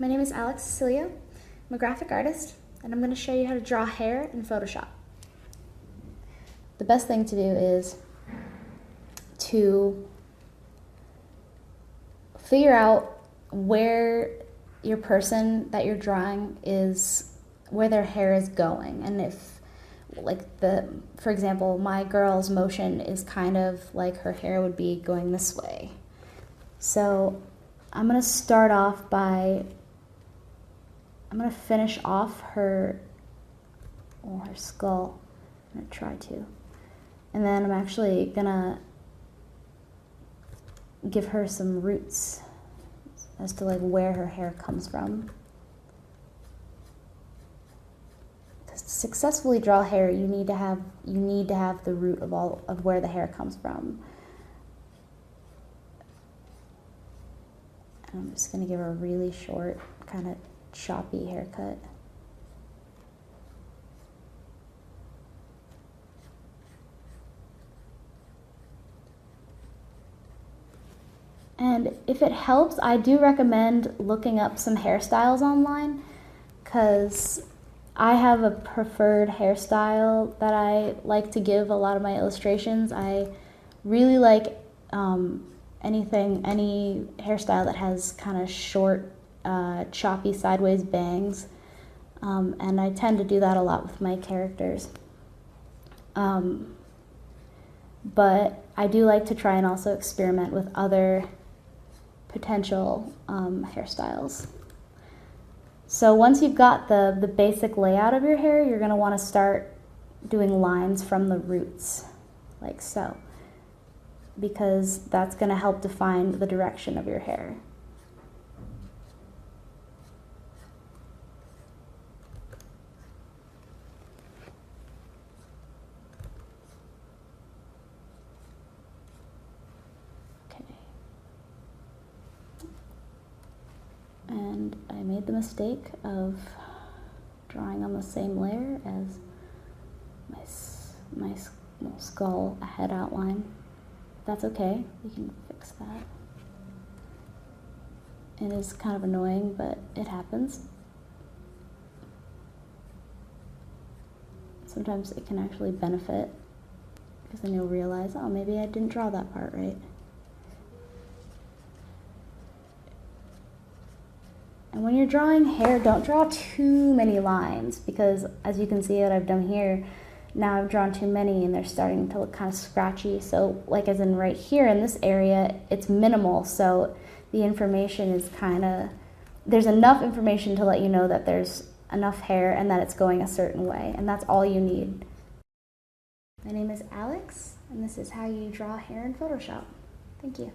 My name is Alex Cecilio. I'm a graphic artist, and I'm going to show you how to draw hair in Photoshop. The best thing to do is to figure out where your person that you're drawing is, where their hair is going. And if, for example, my girl's motion is kind of like her hair would be going this way. So I'm going to start off by, I'm going to finish off her skull. I'm going to try to. And then I'm actually going to give her some roots as to where her hair comes from. To successfully draw hair, you need to have the root of where the hair comes from. And I'm just going to give her a really short, kind of choppy haircut. And if it helps, I do recommend looking up some hairstyles online, because I have a preferred hairstyle that I like to give a lot of my illustrations. I really like any hairstyle that has kind of short, choppy sideways bangs, and I tend to do that a lot with my characters. But I do like to try and also experiment with other potential hairstyles. So once you've got the basic layout of your hair, you're going to want to start doing lines from the roots, like so, because that's going to help define the direction of your hair. And I made the mistake of drawing on the same layer as my skull head outline. That's okay, we can fix that. It is kind of annoying, but it happens. Sometimes it can actually benefit, because then you'll realize, oh, maybe I didn't draw that part right. And when you're drawing hair, don't draw too many lines, because as you can see what I've done here, now I've drawn too many and they're starting to look kind of scratchy. So as in right here in this area, it's minimal, so the information is there's enough information to let you know that there's enough hair and that it's going a certain way, and that's all you need. My name is Alex, and this is how you draw hair in Photoshop. Thank you.